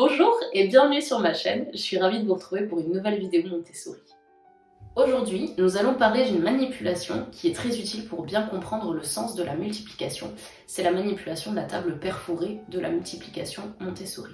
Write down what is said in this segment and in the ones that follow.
Bonjour et bienvenue sur ma chaîne, je suis ravie de vous retrouver pour une nouvelle vidéo Montessori. Aujourd'hui, nous allons parler d'une manipulation qui est très utile pour bien comprendre le sens de la multiplication. C'est la manipulation de la table perforée de la multiplication Montessori.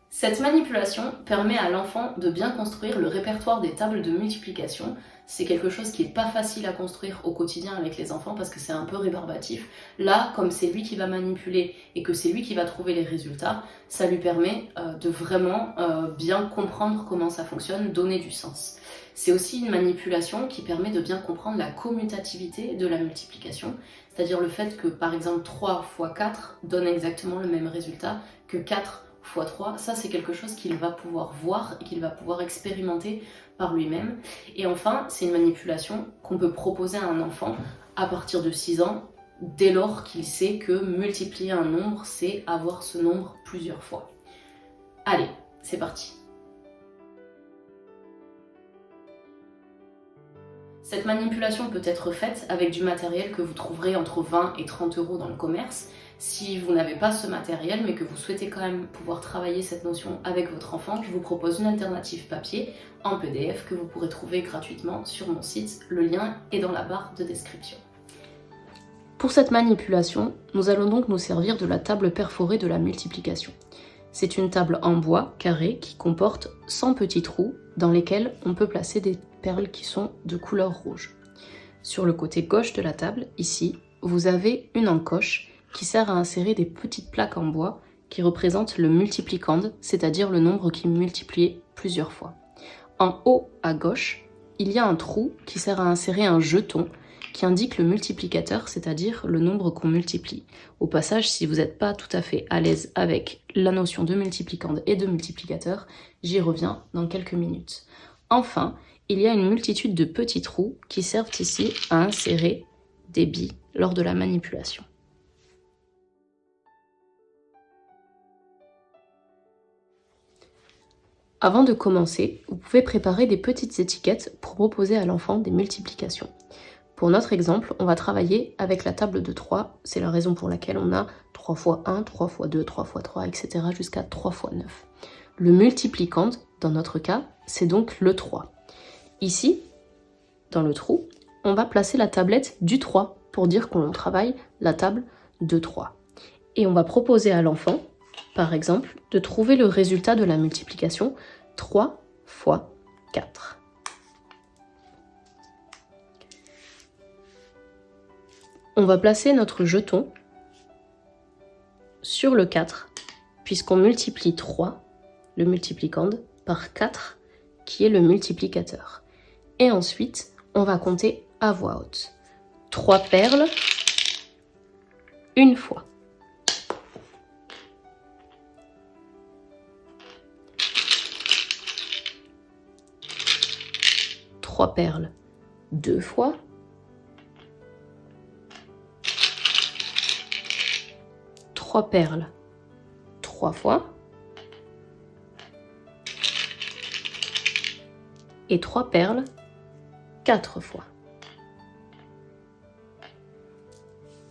Cette manipulation permet à l'enfant de bien construire le répertoire des tables de multiplication. C'est quelque chose qui n'est pas facile à construire au quotidien avec les enfants parce que c'est un peu rébarbatif. Là, comme c'est lui qui va manipuler et que c'est lui qui va trouver les résultats, ça lui permet de vraiment bien comprendre comment ça fonctionne, donner du sens. C'est aussi une manipulation qui permet de bien comprendre la commutativité de la multiplication, c'est-à-dire le fait que par exemple 3 fois 4 donne exactement le même résultat que 4 x 3, ça c'est quelque chose qu'il va pouvoir voir et qu'il va pouvoir expérimenter par lui-même. Et enfin, c'est une manipulation qu'on peut proposer à un enfant à partir de 6 ans, dès lors qu'il sait que multiplier un nombre, c'est avoir ce nombre plusieurs fois. Allez, c'est parti. Cette manipulation peut être faite avec du matériel que vous trouverez entre 20 et 30 € dans le commerce. Si vous n'avez pas ce matériel mais que vous souhaitez quand même pouvoir travailler cette notion avec votre enfant, je vous propose une alternative papier en PDF que vous pourrez trouver gratuitement sur mon site. Le lien est dans la barre de description. Pour cette manipulation, nous allons donc nous servir de la table perforée de la multiplication. C'est une table en bois carré qui comporte 100 petits trous dans lesquels on peut placer des perles qui sont de couleur rouge. Sur le côté gauche de la table, ici, vous avez une encoche qui sert à insérer des petites plaques en bois qui représentent le multiplicande, c'est-à-dire le nombre qui multiplie plusieurs fois. En haut à gauche, il y a un trou qui sert à insérer un jeton qui indique le multiplicateur, c'est-à-dire le nombre qu'on multiplie. Au passage, si vous n'êtes pas tout à fait à l'aise avec la notion de multiplicande et de multiplicateur, j'y reviens dans quelques minutes. Enfin, il y a une multitude de petits trous qui servent ici à insérer des billes lors de la manipulation. Avant de commencer, vous pouvez préparer des petites étiquettes pour proposer à l'enfant des multiplications. Pour notre exemple, on va travailler avec la table de 3, c'est la raison pour laquelle on a 3 x 1, 3 x 2, 3 x 3, etc. jusqu'à 3 x 9. Le multiplicande, dans notre cas, c'est donc le 3. Ici, dans le trou, on va placer la tablette du 3 pour dire qu'on travaille la table de 3. Et on va proposer à l'enfant, par exemple, de trouver le résultat de la multiplication 3 x 4. On va placer notre jeton sur le 4, puisqu'on multiplie 3, le multiplicande, par 4, qui est le multiplicateur. Et ensuite, on va compter à voix haute. 3 perles, une fois. 3 perles, 2 fois. 3 perles, 3 fois. Et 3 perles, 4 fois.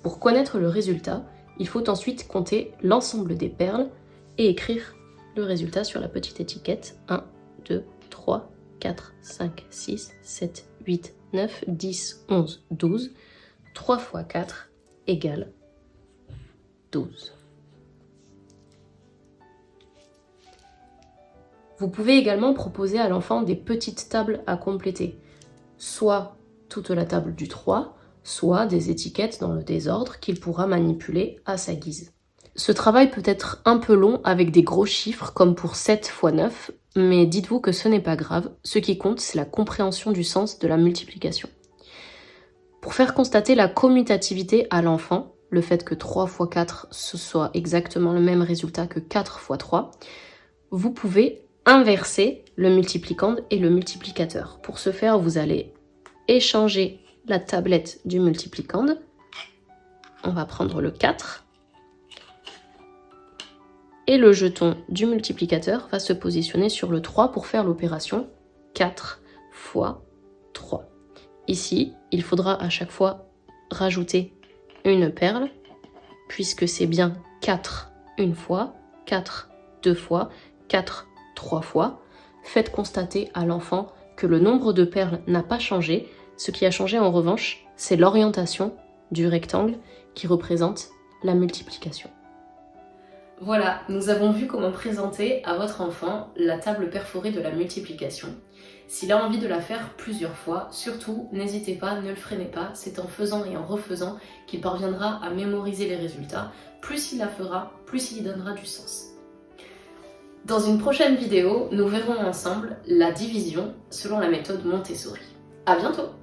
Pour connaître le résultat, il faut ensuite compter l'ensemble des perles et écrire le résultat sur la petite étiquette. 1, 2, 3, 4, 5, 6, 7, 8, 9, 10, 11, 12. 3 fois 4 égale 12. Vous pouvez également proposer à l'enfant des petites tables à compléter, soit toute la table du 3, soit des étiquettes dans le désordre qu'il pourra manipuler à sa guise. Ce travail peut être un peu long avec des gros chiffres comme pour 7 x 9, mais dites-vous que ce n'est pas grave, ce qui compte c'est la compréhension du sens de la multiplication. Pour faire constater la commutativité à l'enfant, le fait que 3 x 4 ce soit exactement le même résultat que 4 x 3, vous pouvez inverser le multiplicande et le multiplicateur. Pour ce faire, vous allez échanger la tablette du multiplicande. On va prendre le 4. Et le jeton du multiplicateur va se positionner sur le 3 pour faire l'opération 4 x 3. Ici, il faudra à chaque fois rajouter une perle puisque c'est bien 4 une fois, 4 deux fois, 4 trois fois. Faites constater à l'enfant que le nombre de perles n'a pas changé. Ce qui a changé en revanche, c'est l'orientation du rectangle qui représente la multiplication. Voilà, nous avons vu comment présenter à votre enfant la table perforée de la multiplication. S'il a envie de la faire plusieurs fois, surtout, n'hésitez pas, ne le freinez pas, c'est en faisant et en refaisant qu'il parviendra à mémoriser les résultats. Plus il la fera, plus il y donnera du sens. Dans une prochaine vidéo, nous verrons ensemble la division selon la méthode Montessori. À bientôt!